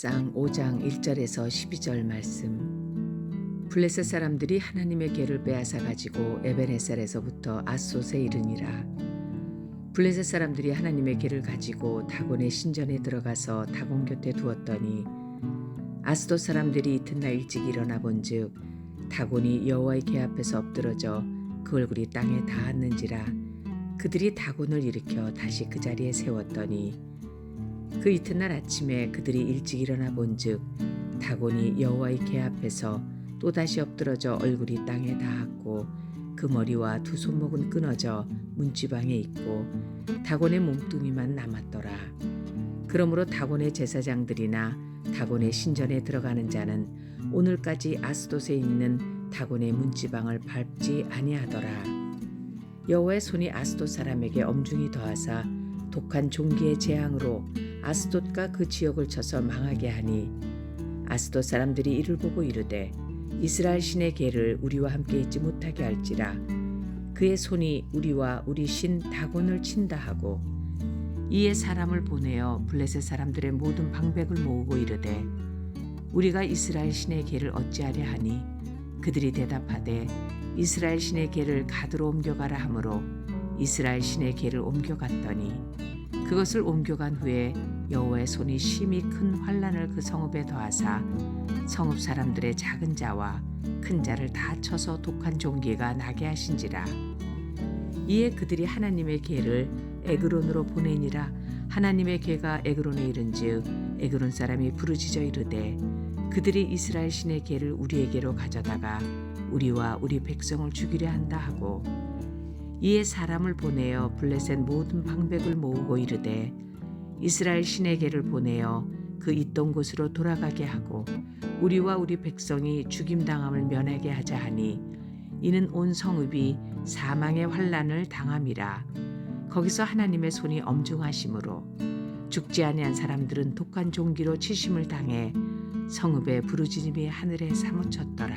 사무엘상 5장 1절에서 12절 말씀. 블레셋 사람들이 하나님의 궤를 빼앗아 가지고 에벤에셀에서부터 앗솥에 이르니라. 블레셋 사람들이 하나님의 궤를 가지고 다곤의 신전에 들어가서 다곤 곁에 두었더니 앗솥 사람들이 이튿날 일찍 일어나 본즉 다곤이 여호와의 궤 앞에서 엎드러져 그 얼굴이 땅에 닿았는지라. 그들이 다곤을 일으켜 다시 그 자리에 세웠더니 그 이튿날 아침에 그들이 일찍 일어나 본즉 다곤이 여호와의 궤 앞에서 또다시 엎드러져 얼굴이 땅에 닿았고 그 머리와 두 손목은 끊어져 문지방에 있고 다곤의 몸뚱이만 남았더라. 그러므로 다곤의 제사장들이나 다곤의 신전에 들어가는 자는 오늘까지 아스돗에 있는 다곤의 문지방을 밟지 아니하더라. 여호와의 손이 아스돗 사람에게 엄중히 더하사 독한 종기의 재앙으로 아스돗과 그 지역을 쳐서 망하게 하니 아스돗 사람들이 이를 보고 이르되 이스라엘 신의 궤를 우리와 함께 있지 못하게 할지라. 그의 손이 우리와 우리 신 다곤을 친다 하고 이에 사람을 보내어 블레셋 사람들의 모든 방백을 모으고 이르되 우리가 이스라엘 신의 궤를 어찌하려 하니 그들이 대답하되 이스라엘 신의 궤를 가드로 옮겨가라 하므로 이스라엘 신의 궤를 옮겨갔더니 그것을 옮겨간 후에 여호와의 손이 심히 큰 환난을 그 성읍에 더하사 성읍 사람들의 작은 자와 큰 자를 다 쳐서 독한 종기가 나게 하신지라. 이에 그들이 하나님의 궤를 에그론으로 보내니라. 하나님의 궤가 에그론에 이른즉 에그론 사람이 부르짖어 이르되 그들이 이스라엘 신의 궤를 우리에게로 가져다가 우리와 우리 백성을 죽이려 한다 하고 이에 사람을 보내어 블레셋 모든 방백을 모으고 이르되 이스라엘 신의 궤를 보내어 그 있던 곳으로 돌아가게 하고 우리와 우리 백성이 죽임당함을 면하게 하자 하니 이는 온 성읍이 사망의 환난을 당함이라. 거기서 하나님의 손이 엄중하심으로 죽지 아니한 사람들은 독한 종기로 치심을 당해 성읍의 부르짖음이 하늘에 사무쳤더라.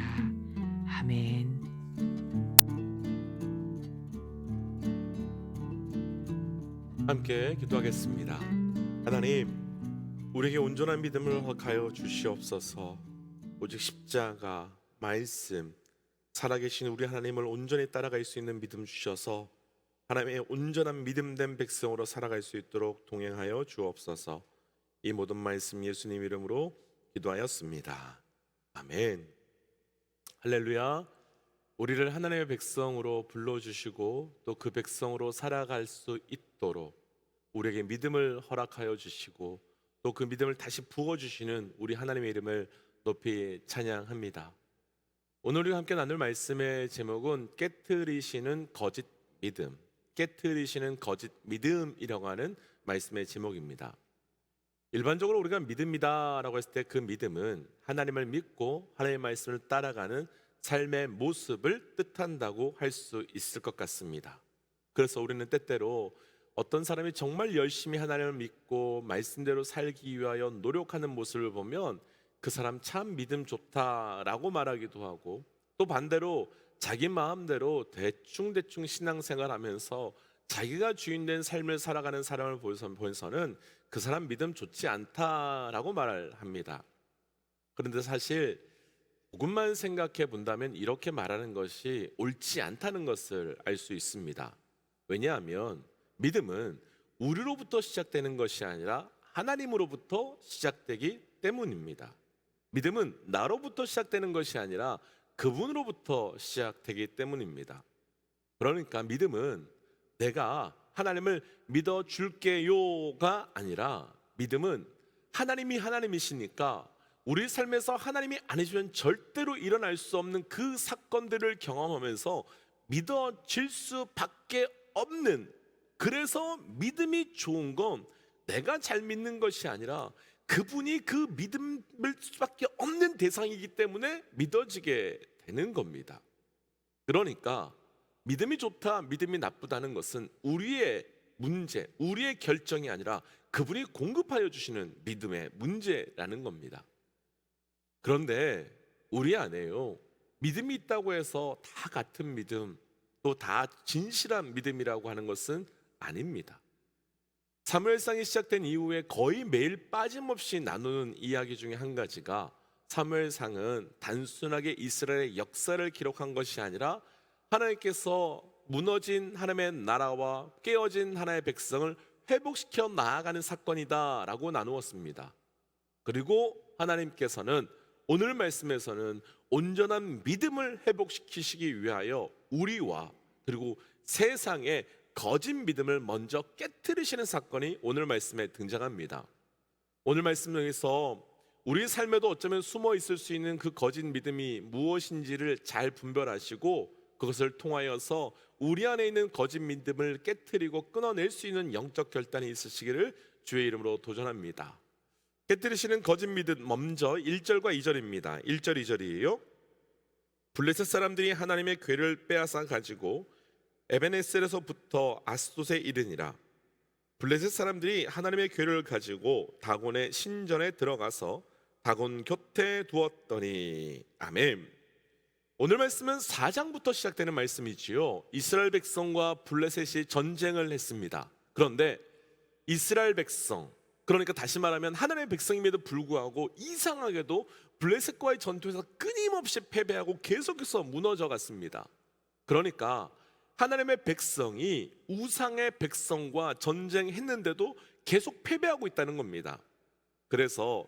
아멘. 함께 기도하겠습니다. 하나님, 우리에게 온전한 믿음을 허락하여 주시옵소서. 오직 십자가, 말씀, 살아계신 우리 하나님을 온전히 따라갈 수 있는 믿음 주셔서 하나님의 온전한 믿음된 백성으로 살아갈 수 있도록 동행하여 주옵소서. 이 모든 말씀 예수님 이름으로 기도하였습니다. 아멘. 할렐루야. 우리를 하나님의 백성으로 불러주시고 또 그 백성으로 살아갈 수 있도록 우리에게 믿음을 허락하여 주시고 또 그 믿음을 다시 부어주시는 우리 하나님의 이름을 높이 찬양합니다. 오늘 우리가 함께 나눌 말씀의 제목은 깨트리시는 거짓 믿음, 깨트리시는 거짓 믿음이라고 하는 말씀의 제목입니다. 일반적으로 우리가 믿음이다 라고 했을 때 그 믿음은 하나님을 믿고 하나님의 말씀을 따라가는 삶의 모습을 뜻한다고 할 수 있을 것 같습니다. 그래서 우리는 때때로 어떤 사람이 정말 열심히 하나님을 믿고 말씀대로 살기 위하여 노력하는 모습을 보면 그 사람 참 믿음 좋다라고 말하기도 하고 또 반대로 자기 마음대로 대충 신앙생활하면서 자기가 주인된 삶을 살아가는 사람을 보면서는 그 사람 믿음 좋지 않다라고 말합니다. 그런데 사실 조금만 생각해 본다면 이렇게 말하는 것이 옳지 않다는 것을 알 수 있습니다. 왜냐하면 믿음은 우리로부터 시작되는 것이 아니라 하나님으로부터 시작되기 때문입니다. 믿음은 나로부터 시작되는 것이 아니라 그분으로부터 시작되기 때문입니다. 그러니까 믿음은 내가 하나님을 믿어줄게요가 아니라 믿음은 하나님이 하나님이시니까 우리 삶에서 하나님이 아니시면 절대로 일어날 수 없는 그 사건들을 경험하면서 믿어질 수밖에 없는, 그래서 믿음이 좋은 건 내가 잘 믿는 것이 아니라 그분이 그 믿을 수밖에 없는 대상이기 때문에 믿어지게 되는 겁니다. 그러니까 믿음이 좋다, 믿음이 나쁘다는 것은 우리의 문제, 우리의 결정이 아니라 그분이 공급하여 주시는 믿음의 문제라는 겁니다. 그런데 우리 안에요, 믿음이 있다고 해서 다 같은 믿음, 또 다 진실한 믿음이라고 하는 것은 아닙니다. 사무엘상이 시작된 이후에 거의 매일 빠짐없이 나누는 이야기 중에 한 가지가, 사무엘상은 단순하게 이스라엘의 역사를 기록한 것이 아니라 하나님께서 무너진 하나님의 나라와 깨어진 하나님의 백성을 회복시켜 나아가는 사건이다라고 나누었습니다. 그리고 하나님께서는 오늘 말씀에서는 온전한 믿음을 회복시키시기 위하여 우리와 그리고 세상의 거짓 믿음을 먼저 깨트리시는 사건이 오늘 말씀에 등장합니다. 오늘 말씀에서 우리 삶에도 어쩌면 숨어 있을 수 있는 그 거짓 믿음이 무엇인지를 잘 분별하시고 그것을 통하여서 우리 안에 있는 거짓 믿음을 깨트리고 끊어낼 수 있는 영적 결단이 있으시기를 주의 이름으로 도전합니다. 깨트리시는 거짓 믿음, 먼저 1절과 2절입니다. 1절 2절이에요. 블레셋 사람들이 하나님의 궤를 빼앗아 가지고 에벤에셀에서부터 아스돗에 이르니라. 블레셋 사람들이 하나님의 궤를 가지고 다곤의 신전에 들어가서 다곤 곁에 두었더니. 아멘. 오늘 말씀은 4장부터 시작되는 말씀이지요. 이스라엘 백성과 블레셋이 전쟁을 했습니다. 그런데 이스라엘 백성, 그러니까 다시 말하면 하나님의 백성임에도 불구하고 이상하게도 블레셋과의 전투에서 끊임없이 패배하고 계속해서 무너져 갔습니다. 그러니까 하나님의 백성이 우상의 백성과 전쟁했는데도 계속 패배하고 있다는 겁니다. 그래서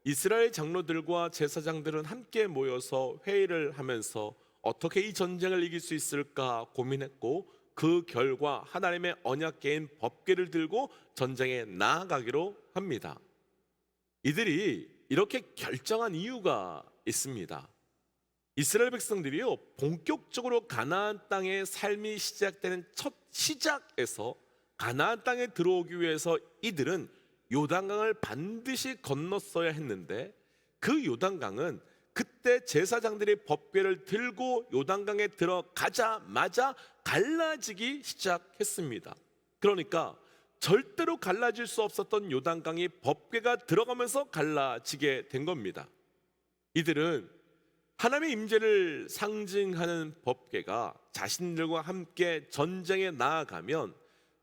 이스라엘 장로들과 제사장들은 함께 모여서 회의를 하면서 어떻게 이 전쟁을 이길 수 있을까 고민했고, 그 결과 하나님의 언약궤인 법궤를 들고 전쟁에 나아가기로 합니다. 이들이 이렇게 결정한 이유가 있습니다. 이스라엘 백성들이요, 본격적으로 가나안 땅의 삶이 시작되는 첫 시작에서 가나안 땅에 들어오기 위해서 이들은 요단강을 반드시 건넜어야 했는데, 그 요단강은 그때 제사장들이 법궤를 들고 요단강에 들어가자마자 갈라지기 시작했습니다. 그러니까 절대로 갈라질 수 없었던 요단강이 법궤가 들어가면서 갈라지게 된 겁니다. 이들은 하나님의 임재를 상징하는 법궤가 자신들과 함께 전쟁에 나아가면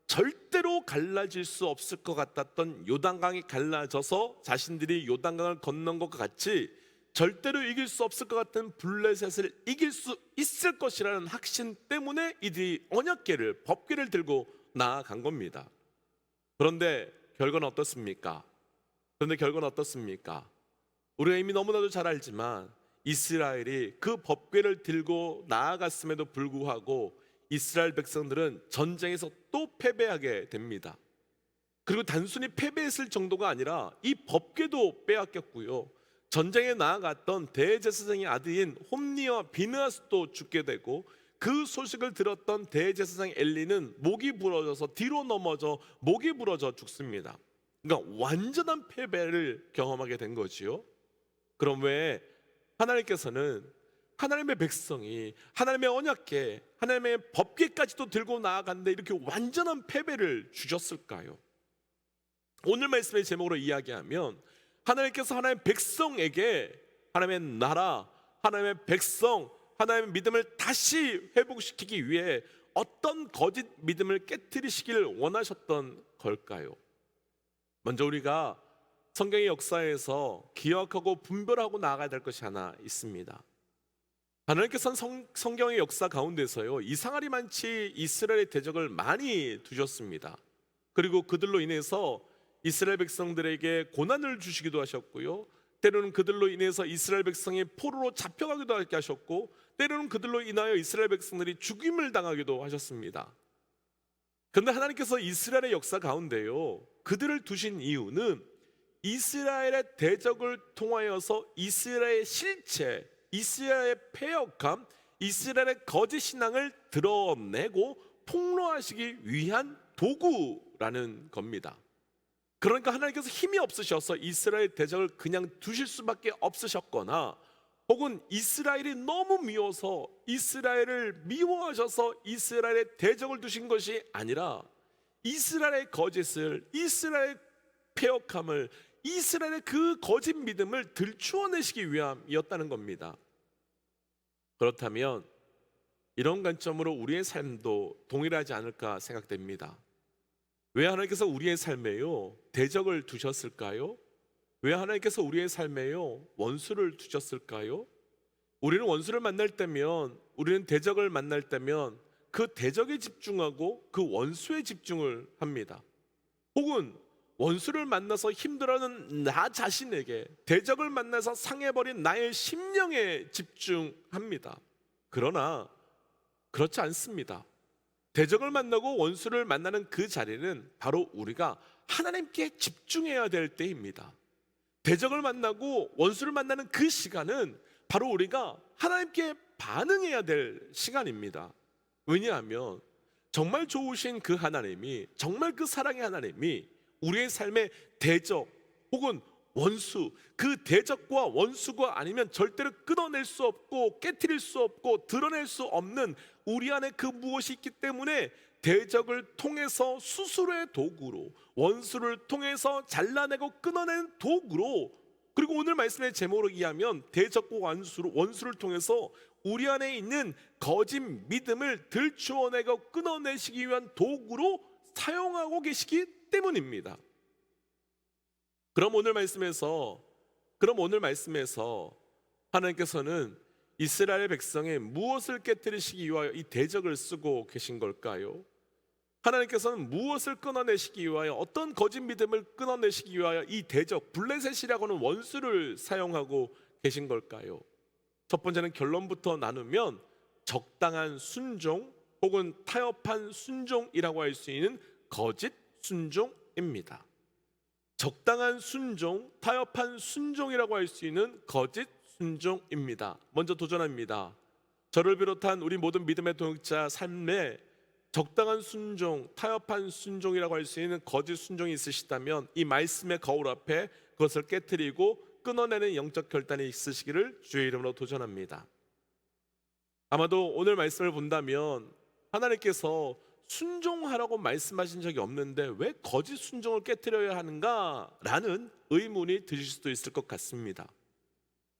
절대로 갈라질 수 없을 것 같았던 요단강이 갈라져서 자신들이 요단강을 건넌 것과 같이 절대로 이길 수 없을 것 같은 블레셋을 이길 수 있을 것이라는 확신 때문에 이들이 언약궤를, 법궤를 들고 나아간 겁니다. 그런데 결과는 어떻습니까? 우리가 이미 너무나도 잘 알지만 이스라엘이 그 법궤를 들고 나아갔음에도 불구하고 이스라엘 백성들은 전쟁에서 또 패배하게 됩니다. 그리고 단순히 패배했을 정도가 아니라 이 법궤도 빼앗겼고요, 전쟁에 나아갔던 대제사장의 아들인 홈니와 비느하스도 죽게 되고, 그 소식을 들었던 대제사장 엘리는 목이 부러져서 뒤로 넘어져 목이 부러져 죽습니다. 그러니까 완전한 패배를 경험하게 된 거지요. 그럼 왜 하나님께서는 하나님의 백성이 하나님의 언약궤, 하나님의 법궤까지도 들고 나아갔는데 이렇게 완전한 패배를 주셨을까요? 오늘 말씀의 제목으로 이야기하면 하나님께서 하나님의 백성에게 하나님의 나라, 하나님의 백성, 하나님의 믿음을 다시 회복시키기 위해 어떤 거짓 믿음을 깨트리시길 원하셨던 걸까요? 먼저 우리가 성경의 역사에서 기억하고 분별하고 나아가야 될 것이 하나 있습니다. 하나님께서는 성경의 역사 가운데서요, 이상하리 많지 이스라엘의 대적을 많이 두셨습니다. 그리고 그들로 인해서 이스라엘 백성들에게 고난을 주시기도 하셨고요, 때로는 그들로 인해서 이스라엘 백성이 포로로 잡혀가기도 하게 하셨고, 때로는 그들로 인하여 이스라엘 백성들이 죽임을 당하기도 하셨습니다. 그런데 하나님께서 이스라엘의 역사 가운데요, 그들을 두신 이유는 이스라엘의 대적을 통하여서 이스라엘의 실체, 이스라엘의 패역함, 이스라엘의 거짓 신앙을 드러내고 폭로하시기 위한 도구라는 겁니다. 그러니까 하나님께서 힘이 없으셔서 이스라엘 대적을 그냥 두실 수밖에 없으셨거나, 혹은 이스라엘이 너무 미워서 이스라엘을 미워하셔서 이스라엘의 대적을 두신 것이 아니라 이스라엘의 거짓을, 이스라엘의 패역함을, 이스라엘의 그 거짓 믿음을 들추어내시기 위함이었다는 겁니다. 그렇다면 이런 관점으로 우리의 삶도 동일하지 않을까 생각됩니다. 왜 하나님께서 우리의 삶에요 대적을 두셨을까요? 왜 하나님께서 우리의 삶에요 원수를 두셨을까요? 우리는 원수를 만날 때면, 우리는 대적을 만날 때면 그 대적에 집중하고 그 원수에 집중을 합니다. 혹은 원수를 만나서 힘들어하는 나 자신에게, 대적을 만나서 상해버린 나의 심령에 집중합니다. 그러나 그렇지 않습니다. 대적을 만나고 원수를 만나는 그 자리는 바로 우리가 하나님께 집중해야 될 때입니다. 대적을 만나고 원수를 만나는 그 시간은 바로 우리가 하나님께 반응해야 될 시간입니다. 왜냐하면 정말 좋으신 그 하나님이, 정말 그 사랑의 하나님이 우리의 삶의 대적 혹은 원수, 그 대적과 원수가 아니면 절대로 끊어낼 수 없고 깨트릴 수 없고 드러낼 수 없는 우리 안에 그 무엇이 있기 때문에 대적을 통해서 수술의 도구로, 원수를 통해서 잘라내고 끊어낸 도구로, 그리고 오늘 말씀의 제목으로 이해하면 대적과 원수를 통해서 우리 안에 있는 거짓 믿음을 들추어내고 끊어내시기 위한 도구로 사용하고 계시기 때문입니다. 그럼 오늘 말씀에서 하나님께서는 이스라엘 백성의 무엇을 깨뜨리시기 위하여 이 대적을 쓰고 계신 걸까요? 하나님께서는 무엇을 끊어내시기 위하여, 어떤 거짓 믿음을 끊어내시기 위하여 이 대적 블레셋이라고 하는 원수를 사용하고 계신 걸까요? 첫 번째는 결론부터 나누면 적당한 순종 혹은 타협한 순종이라고 할 수 있는 거짓 순종입니다. 적당한 순종, 타협한 순종이라고 할 수 있는 거짓 순종입니다. 먼저 도전합니다. 저를 비롯한 우리 모든 믿음의 동역자 삶에 적당한 순종, 타협한 순종이라고 할 수 있는 거짓 순종이 있으시다면 이 말씀의 거울 앞에 그것을 깨트리고 끊어내는 영적 결단이 있으시기를 주의 이름으로 도전합니다. 아마도 오늘 말씀을 본다면 하나님께서 순종하라고 말씀하신 적이 없는데 왜 거짓 순종을 깨트려야 하는가? 라는 의문이 드실 수도 있을 것 같습니다.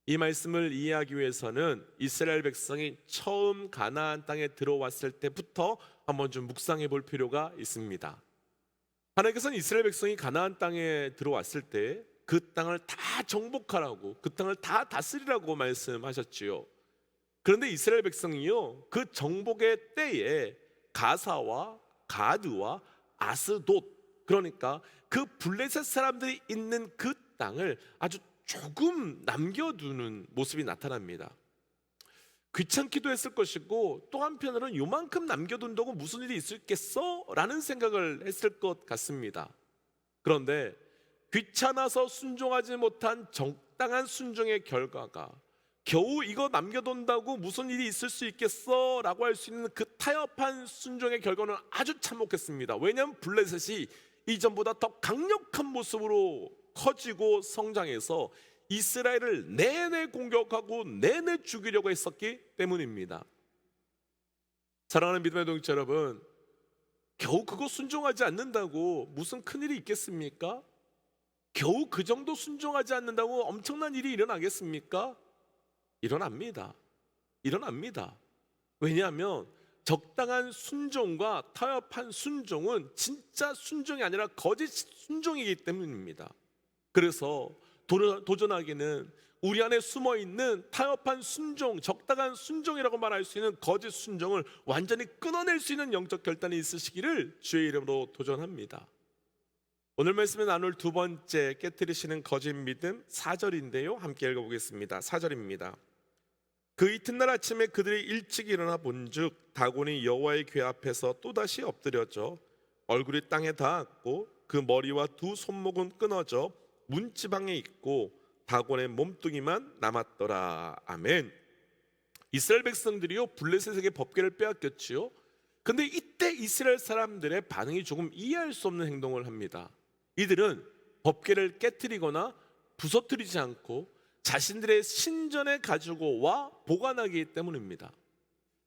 이 말씀을 이해하기 위해서는 이스라엘 백성이 처음 가나안 땅에 들어왔을 때부터 한번 좀 묵상해 볼 필요가 있습니다. 하나님께서는 이스라엘 백성이 가나안 땅에 들어왔을 때 그 땅을 다 정복하라고, 그 땅을 다 다스리라고 말씀하셨지요. 그런데 이스라엘 백성이요, 그 정복의 때에 가사와 가드와 아스돗, 그러니까 그 블레셋 사람들이 있는 그 땅을 아주 조금 남겨두는 모습이 나타납니다. 귀찮기도 했을 것이고 또 한편으로는 요만큼 남겨둔다고 무슨 일이 있겠어? 라는 생각을 했을 것 같습니다. 그런데 귀찮아서 순종하지 못한 적당한 순종의 결과가 겨우 이거 남겨둔다고 무슨 일이 있을 수 있겠어? 라고 할 수 있는 그 타협한 순종의 결과는 아주 참혹했습니다. 왜냐하면 블레셋이 이전보다 더 강력한 모습으로 커지고 성장해서 이스라엘을 내내 공격하고 내내 죽이려고 했었기 때문입니다. 사랑하는 믿음의 동역자 여러분, 겨우 그거 순종하지 않는다고 무슨 큰일이 있겠습니까? 겨우 그 정도 순종하지 않는다고 엄청난 일이 일어나겠습니까? 일어납니다. 왜냐하면 적당한 순종과 타협한 순종은 진짜 순종이 아니라 거짓 순종이기 때문입니다. 그래서 도전하기는 우리 안에 숨어있는 타협한 순종, 적당한 순종이라고 말할 수 있는 거짓 순종을 완전히 끊어낼 수 있는 영적 결단이 있으시기를 주의 이름으로 도전합니다. 오늘 말씀에 나눌 두 번째 깨트리시는 거짓 믿음 4절인데요, 함께 읽어보겠습니다. 4절입니다. 그 이튿날 아침에 그들이 일찍 일어나 본즉 다곤이 여호와의 궤 앞에서 또다시 엎드려져 얼굴이 땅에 닿았고 그 머리와 두 손목은 끊어져 문지방에 있고 다곤의 몸뚱이만 남았더라. 아멘. 이스라엘 백성들이요 블레셋에게 법궤를 빼앗겼지요. 근데 이때 이스라엘 사람들의 반응이 조금 이해할 수 없는 행동을 합니다. 이들은 법궤를 깨트리거나 부서뜨리지 않고 자신들의 신전에 가지고 와 보관하기 때문입니다.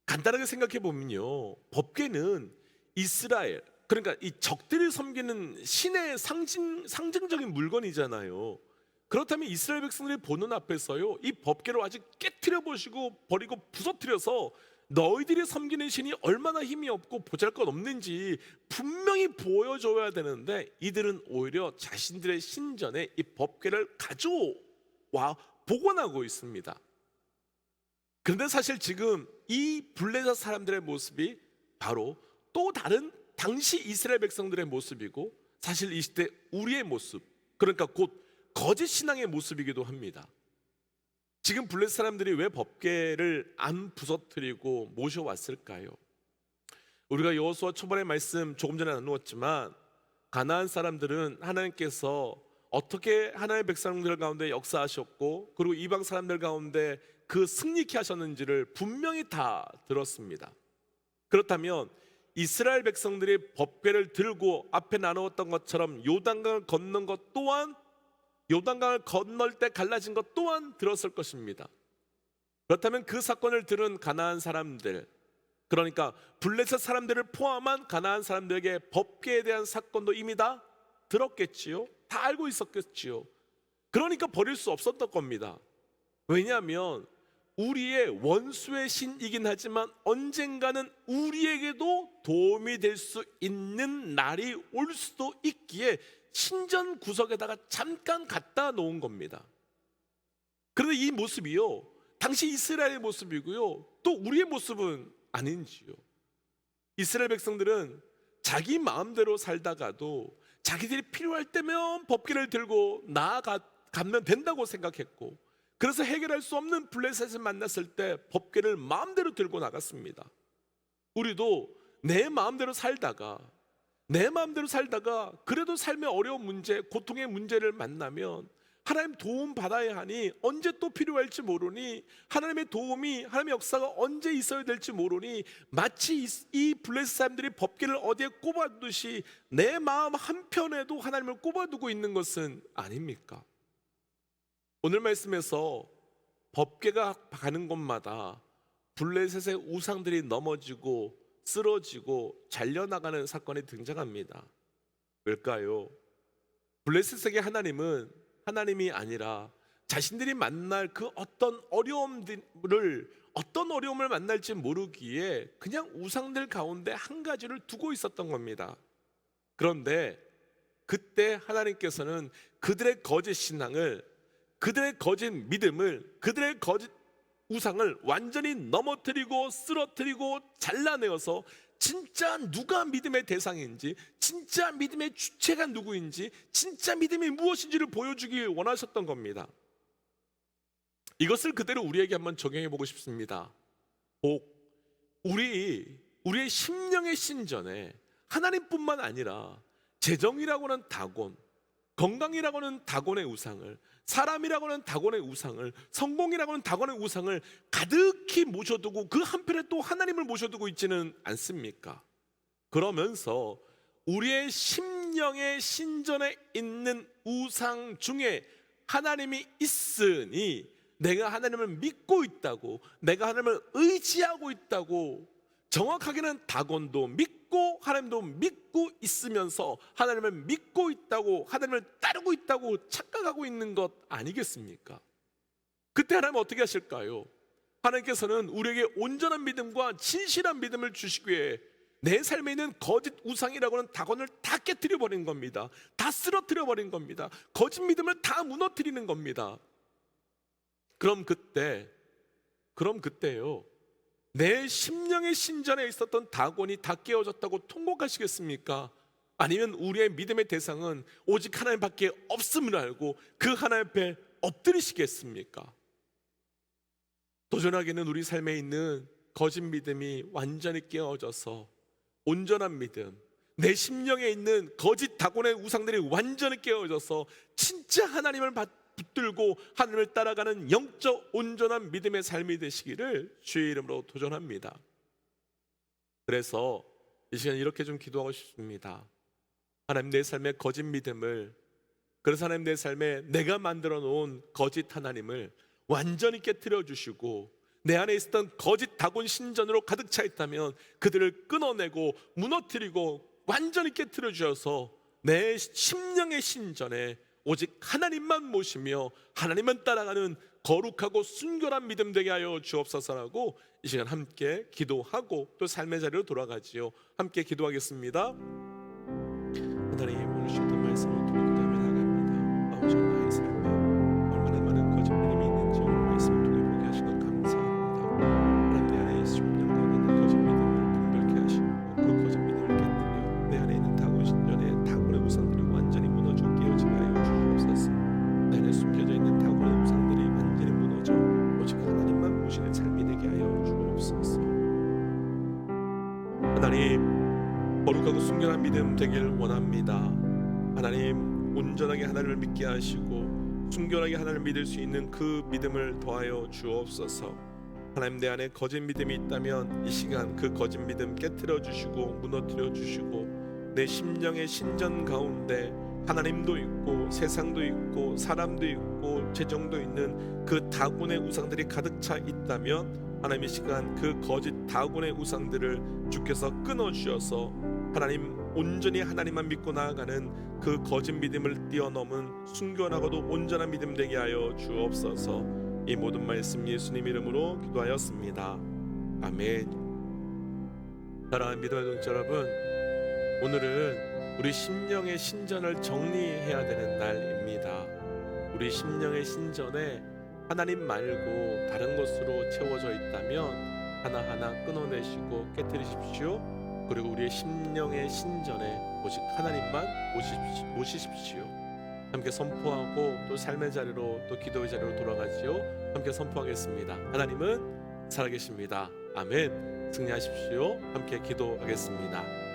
간단하게 생각해 보면요, 법궤는 이스라엘, 그러니까 이 적들이 섬기는 신의 상징적인 물건이잖아요. 그렇다면 이스라엘 백성들이 보는 앞에서요 이 법궤를 아직 깨트려 보시고 버리고 부서뜨려서 너희들이 섬기는 신이 얼마나 힘이 없고 보잘것없는지 분명히 보여줘야 되는데 이들은 오히려 자신들의 신전에 이 법궤를 가져와 복원하고 있습니다. 그런데 사실 지금 이 블레셋 사람들의 모습이 바로 또 다른 당시 이스라엘 백성들의 모습이고, 사실 이 시대 우리의 모습, 그러니까 곧 거짓 신앙의 모습이기도 합니다. 지금 블레셋 사람들이 왜 법궤를 안 부서뜨리고 모셔왔을까요? 우리가 여호수아 초반의 말씀 조금 전에 나누었지만, 가나안 사람들은 하나님께서 어떻게 하나님의 백성들 가운데 역사하셨고 그리고 이방 사람들 가운데 그 승리케 하셨는지를 분명히 다 들었습니다. 그렇다면 이스라엘 백성들이 법궤를 들고 앞에 나누었던 것처럼 요단강을 건넌 것 또한, 요단강을 건널 때 갈라진 것 또한 들었을 것입니다. 그렇다면 그 사건을 들은 가나안 사람들, 그러니까 블레셋 사람들을 포함한 가나안 사람들에게 법궤에 대한 사건도 이미 다 들었겠지요. 다 알고 있었겠지요. 그러니까 버릴 수 없었던 겁니다. 왜냐하면 우리의 원수의 신이긴 하지만 언젠가는 우리에게도 도움이 될 수 있는 날이 올 수도 있기에 신전 구석에다가 잠깐 갖다 놓은 겁니다. 그런데 이 모습이요, 당시 이스라엘의 모습이고요, 또 우리의 모습은 아닌지요. 이스라엘 백성들은 자기 마음대로 살다가도 자기들이 필요할 때면 법궤를 들고 나아가면 된다고 생각했고, 그래서 해결할 수 없는 블레셋을 만났을 때 법궤를 마음대로 들고 나갔습니다. 우리도 내 마음대로 살다가 그래도 삶의 어려운 문제, 고통의 문제를 만나면 하나님 도움 받아야 하니 언제 또 필요할지 모르니, 하나님의 도움이, 하나님의 역사가 언제 있어야 될지 모르니, 마치 이 블레셋 사람들이 법궤를 어디에 꼽아두듯이 내 마음 한편에도 하나님을 꼽아두고 있는 것은 아닙니까? 오늘 말씀에서 법궤가 가는 곳마다 블레셋의 우상들이 넘어지고 쓰러지고 잘려나가는 사건이 등장합니다. 왜일까요? 블레셋에게 하나님은 하나님이 아니라 자신들이 만날 그 어떤 어려움을 만날지 모르기에 그냥 우상들 가운데 한 가지를 두고 있었던 겁니다. 그런데 그때 하나님께서는 그들의 거짓 신앙을, 그들의 거짓 믿음을, 그들의 거짓 우상을 완전히 넘어뜨리고 쓰러뜨리고 잘라내어서 진짜 누가 믿음의 대상인지, 진짜 믿음의 주체가 누구인지, 진짜 믿음이 무엇인지를 보여주기 원하셨던 겁니다. 이것을 그대로 우리에게 한번 적용해 보고 싶습니다. 우리의 심령의 신전에 하나님뿐만 아니라 재정이라고 하는 다곤, 건강이라고 하는 다곤의 우상을, 사람이라고 하는 다곤의 우상을, 성공이라고 하는 다곤의 우상을 가득히 모셔두고 그 한편에 또 하나님을 모셔두고 있지는 않습니까? 그러면서 우리의 심령의 신전에 있는 우상 중에 하나님이 있으니 내가 하나님을 믿고 있다고, 내가 하나님을 의지하고 있다고, 정확하게는 다곤도 믿고 하나님도 믿고 있으면서 하나님을 믿고 있다고, 하나님을 따르고 있다고 착각하고 있는 것 아니겠습니까? 그때 하나님은 어떻게 하실까요? 하나님께서는 우리에게 온전한 믿음과 진실한 믿음을 주시기 위해 내 삶에 있는 거짓 우상이라고 하는 다곤을 다 깨뜨려 버린 겁니다. 다 쓰러뜨려 버린 겁니다. 거짓 믿음을 다 무너뜨리는 겁니다. 그럼 그때요, 내 심령의 신전에 있었던 다곤이 다 깨어졌다고 통곡하시겠습니까? 아니면 우리의 믿음의 대상은 오직 하나님밖에 없음을 알고 그 하나님 앞에 엎드리시겠습니까? 도전하기는 우리 삶에 있는 거짓 믿음이 완전히 깨어져서 온전한 믿음, 내 심령에 있는 거짓 다곤의 우상들이 완전히 깨어져서 진짜 하나님을 붙들고 하나님을 따라가는 영적 온전한 믿음의 삶이 되시기를 주의 이름으로 도전합니다. 그래서 이 시간 이렇게 좀 기도하고 싶습니다. 하나님, 내 삶의 거짓 믿음을, 그래서 하나님 내 삶에 내가 만들어 놓은 거짓 하나님을 완전히 깨트려 주시고, 내 안에 있었던 거짓 다곤 신전으로 가득 차 있다면 그들을 끊어내고 무너뜨리고 완전히 깨트려 주셔서 내 심령의 신전에 오직 하나님만 모시며 하나님만 따라가는 거룩하고 순결한 믿음 되게 하여 주옵소서라고 이 시간 함께 기도하고 또 삶의 자리로 돌아가지요. 함께 기도하겠습니다. 하나님, 오늘 주셨던 말씀을 통해 기도하며 나갑니다. 아버지, 나의 삶에 얼마나 많은 거짓 믿음이 있는지 오늘 말씀을 통해 보게 하신 것 감사합니다. 하나님, 내 안에 수년 가운데 있는 거짓 믿음을 분별케 하시고 그 거짓 믿음을 깨뜨려 내 안에 있는 다곤 신전의 다곤의 우상들이 완전히 무너져 깨어지게 하여 주시옵소서. 내 안에 숨겨져 있는 다곤의 우상들이 완전히 무너져 오직 하나님만 보시는 삶이 되게 하여 주옵소서. 하나님, 거룩하고 순결한 믿음 되길 원합니다. 하나님, 온전하게 하나님을 믿게 하시고 순결하게 하나님을 믿을 수 있는 그 믿음을 더하여 주옵소서. 하나님, 내 안에 거짓 믿음이 있다면 이 시간 그 거짓 믿음 깨트려 주시고 무너뜨려 주시고 내 심령의 신전 가운데 하나님도 있고 세상도 있고 사람도 있고 재정도 있는 그 다곤의 우상들이 가득 차 있다면 하나님, 이 시간 그 거짓 다곤의 우상들을 주께서 끊어주셔서 하나님, 온전히 하나님만 믿고 나아가는 그 거짓 믿음을 뛰어넘은 순결하고도 온전한 믿음 되게 하여 주옵소서. 이 모든 말씀 예수님 이름으로 기도하였습니다. 아멘. 사랑하는 믿음의 동지 여러분, 오늘은 우리 심령의 신전을 정리해야 되는 날입니다. 우리 심령의 신전에 하나님 말고 다른 것으로 채워져 있다면 하나하나 끊어내시고 깨뜨리십시오. 그리고 우리의 심령의 신전에 오직 하나님만 모시십시오. 함께 선포하고 또 삶의 자리로 또 기도의 자리로 돌아가지요. 함께 선포하겠습니다. 하나님은 살아계십니다. 아멘. 승리하십시오. 함께 기도하겠습니다.